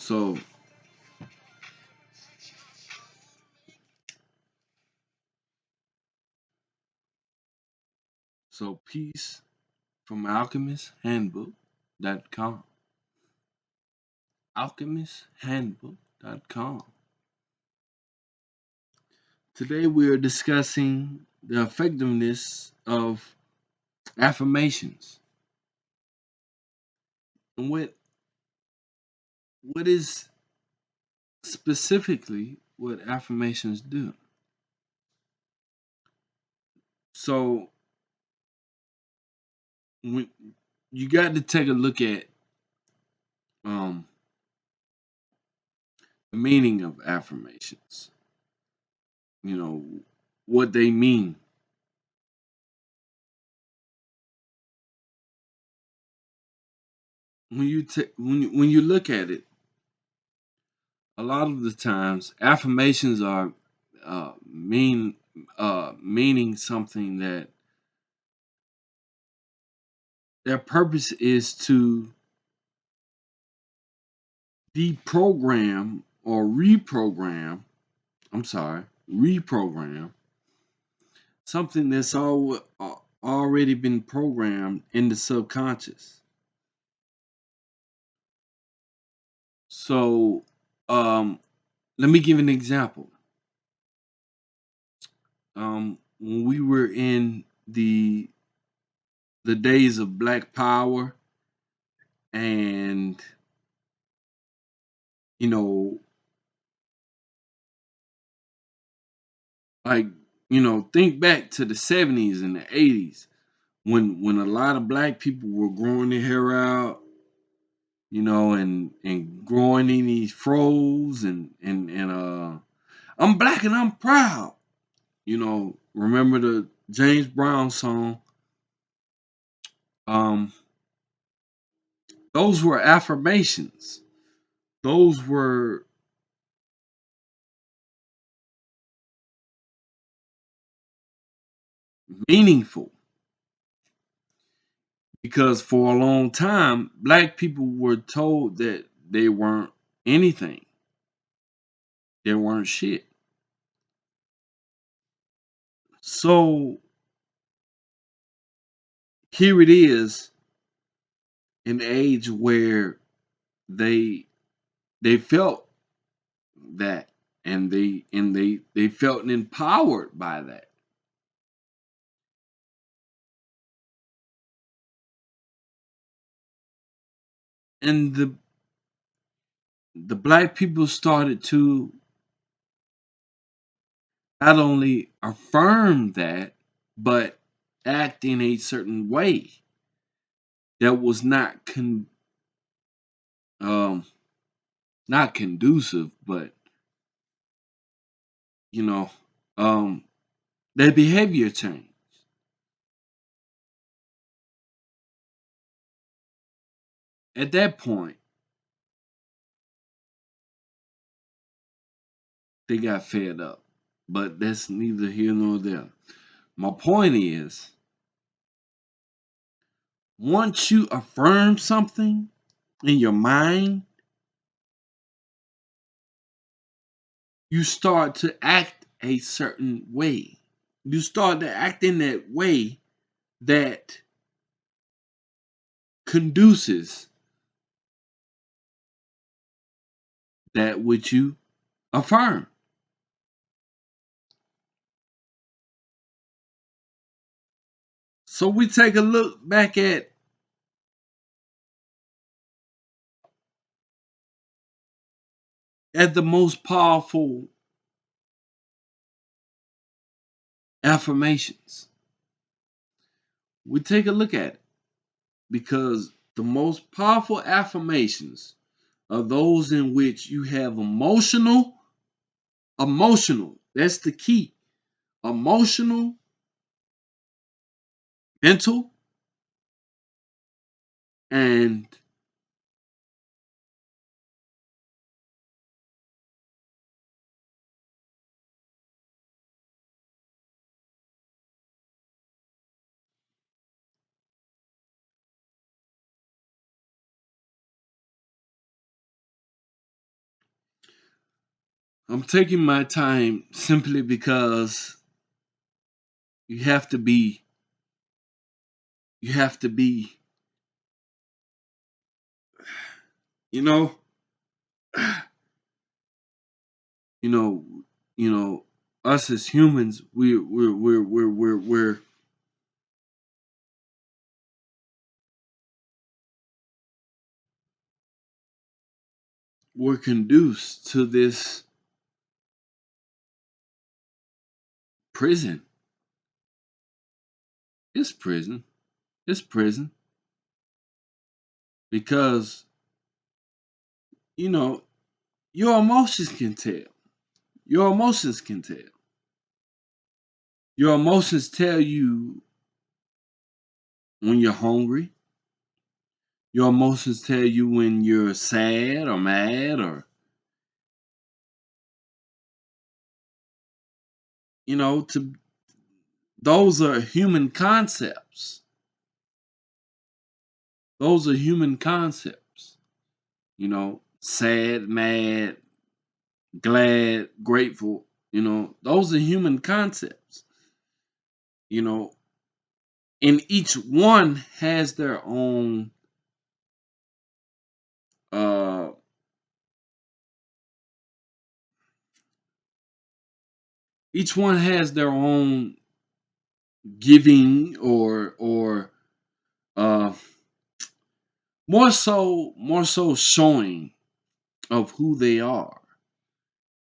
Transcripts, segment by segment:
So, peace from alchemisthandbook.com. Alchemisthandbook.com. Today we are discussing the effectiveness of affirmations and what is specifically what affirmations do. So, when you got to take a look at um, the meaning of affirmations. You know what they mean. When you look at it, a lot of the times affirmations are meaning something that their purpose is to deprogram or reprogram. I'm sorry, reprogram something that's already been programmed in the subconscious. So, um, let me give an example. When we were in the days of Black Power, and you know, like think back to the 70s and the 80s when a lot of black people were growing their hair out, and growing in these fros and I'm black and I'm proud. Remember the James Brown song? Um, those were affirmations. Those were meaningful because for a long time, black people were told that they weren't anything. They weren't shit. So here it is, an age where they they felt that, and they felt empowered by that. And the black people started to not only affirm that, but act in a certain way that was um not conducive, but you know um their behavior changed. At that point, they got fed up, but that's neither here nor there. My point is, once you affirm something in your mind, you start to act a certain way. You start to act in that way that conduces that which you affirm. So we take a look back at the most powerful affirmations. We take a look at it because the most powerful affirmations are those in which you have emotional. That's the key. Emotional, mental, and I'm taking my time simply because you have to be you have to be you know you know you know us as humans we're conduced to this prison. It's prison. It's prison because you know your emotions can tell. Your emotions can tell. Your emotions tell you when you're hungry. Your emotions tell you when you're sad or mad or to those are human concepts. Those are human concepts. Sad, mad, glad, grateful, those are human concepts. You know, and uh each one has their own giving or uh more so showing of who they are.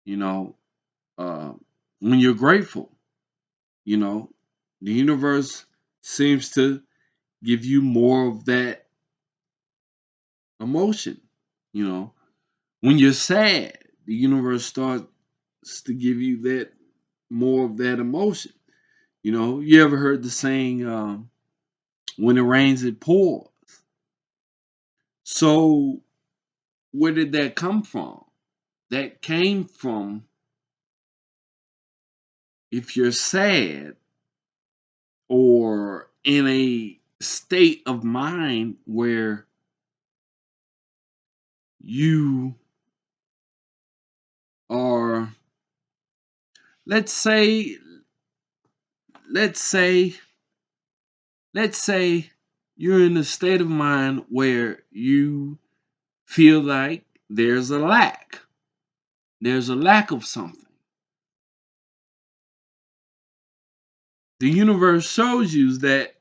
You know, uh when you're grateful, you know, the universe seems to give you more of that emotion. You know, when you're sad, the universe starts to give you that more of that emotion. You ever heard the saying, when it rains, it pours? So, where did that come from? That came from if you're sad or in a state of mind where you are, let's say, let's say, let's say you're in a state of mind where you feel like there's a lack of something. The universe shows you that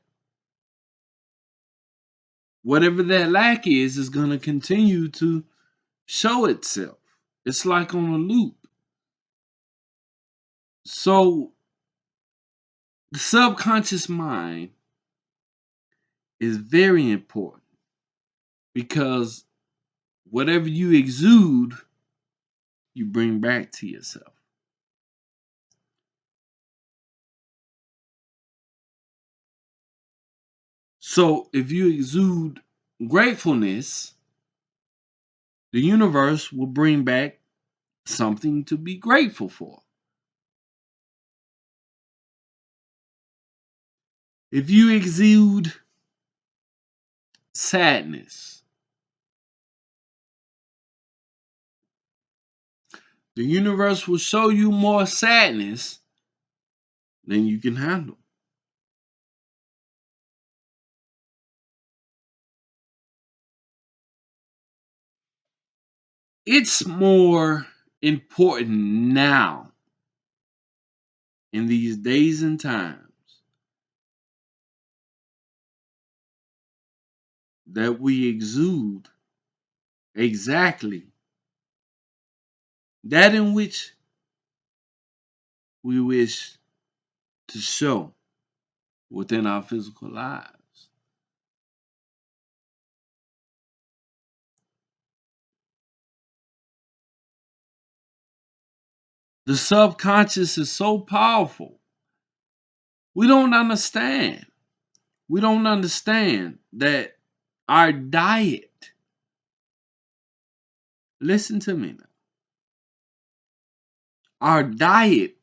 whatever that lack is going to continue to show itself. It's like on a loop. So the subconscious mind is very important because whatever you exude, you bring back to yourself. So if you exude gratefulness, the universe will bring back something to be grateful for. If you exude sadness, the universe will show you more sadness than you can handle. It's more important now in these days and times that we exude exactly that in which we wish to show within our physical lives. The subconscious is so powerful. We don't understand. We don't understand that our diet, listen to me now, our diet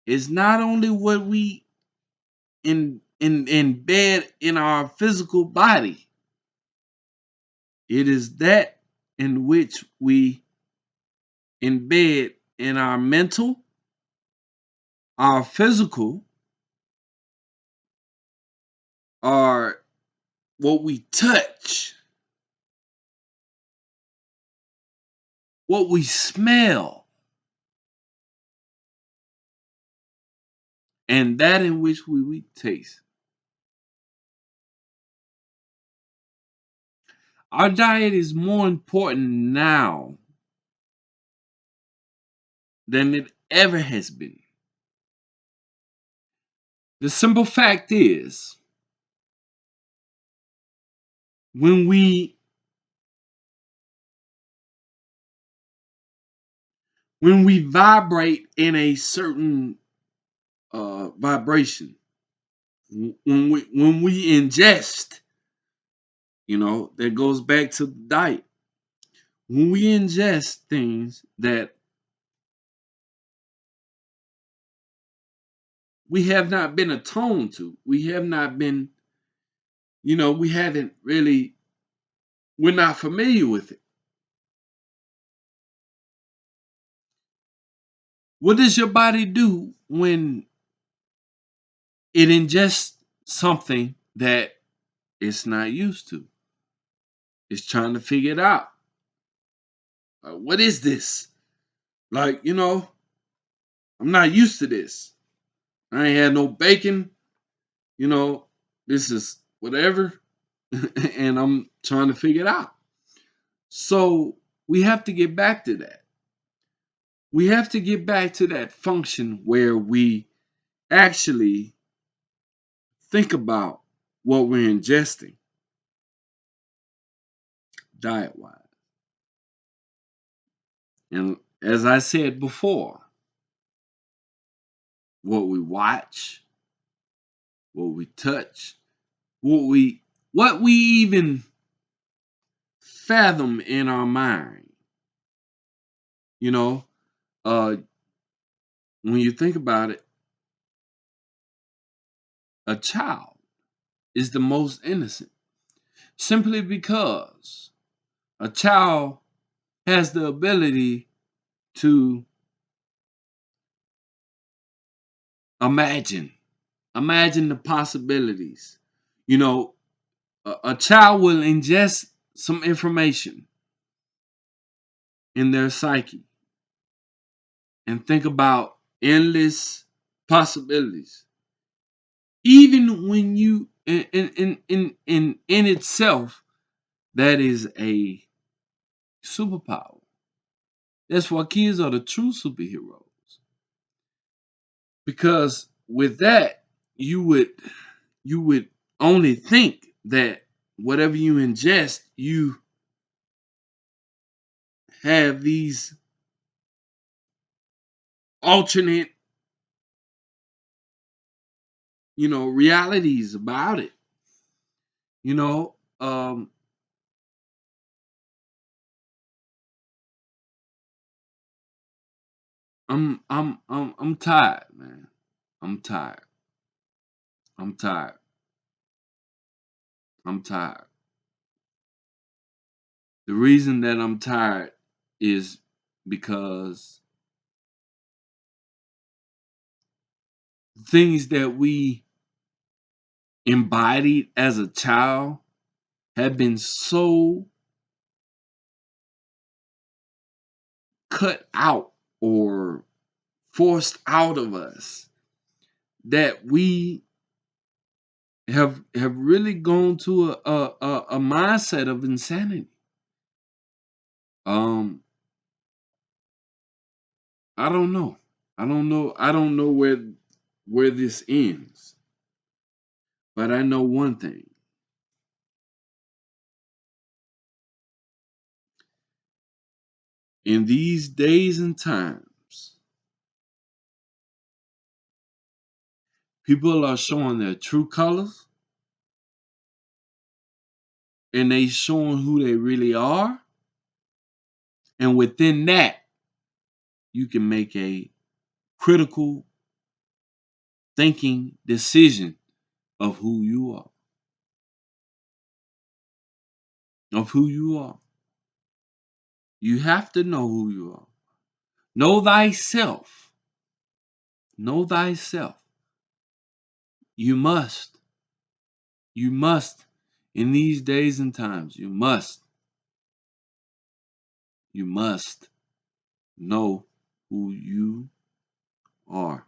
is not only what we embed in our physical body, it is that in which we embed in our mental, our physical, our what we touch, what we smell, and that in which we taste. Our diet is more important now than it ever has been. The simple fact is, when we vibrate in a certain vibration, when we ingest, that goes back to the diet. When we ingest things that we have not been attuned to, we have not been, we haven't really, we're not familiar with it. What does your body do when it ingests something that it's not used to? It's trying to figure it out. What is this? Like, I'm not used to this. I ain't had no bacon, you know, this is whatever, and I'm trying to figure it out. So we have to get back to that. We have to get back to that function where we actually think about what we're ingesting diet wise. And as I said before, what we watch, what we touch, what we even fathom in our mind. You know, uh, when you think about it, a child is the most innocent simply because a child has the ability to imagine, imagine the possibilities. You know, a child will ingest some information in their psyche and think about endless possibilities. Even when you in itself, that is a superpower. That's why kids are the true superheroes. Because with that, you would only think that whatever you ingest, you have these alternate, realities about it. You know, I'm tired, man. I'm tired. I'm tired. I'm tired. The reason that I'm tired is because things that we embodied as a child have been so cut out or forced out of us that we have really gone to a mindset of insanity. Um, I don't know. I don't know where this ends. But I know one thing. In these days and times, people are showing their true colors and they showing who they really are. And within that, you can make a critical thinking decision of who you are. Of who you are. You have to know who you are. Know thyself. Know thyself. You must. You must. In these days and times, you must. You must know who you are.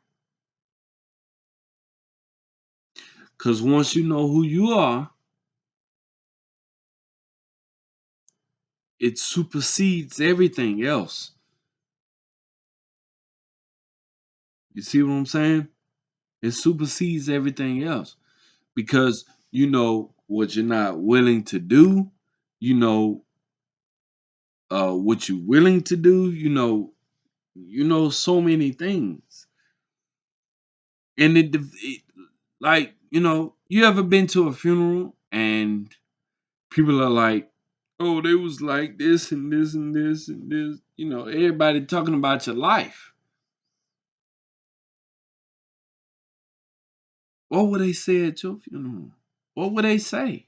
Because once you know who you are, it supersedes everything else. You see what I'm saying? It supersedes everything else because you know what you're not willing to do. You know what you're willing to do. You know so many things, and it like you ever been to a funeral and people are like, oh, they was like this and this and this and this. Everybody talking about your life. What would they say at your funeral? What would they say?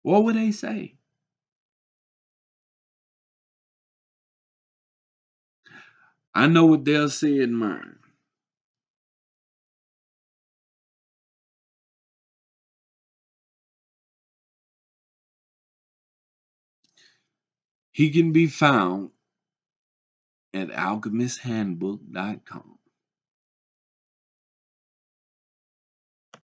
What would they say? I know what they'll say in mine. He can be found at alchemisthandbook.com.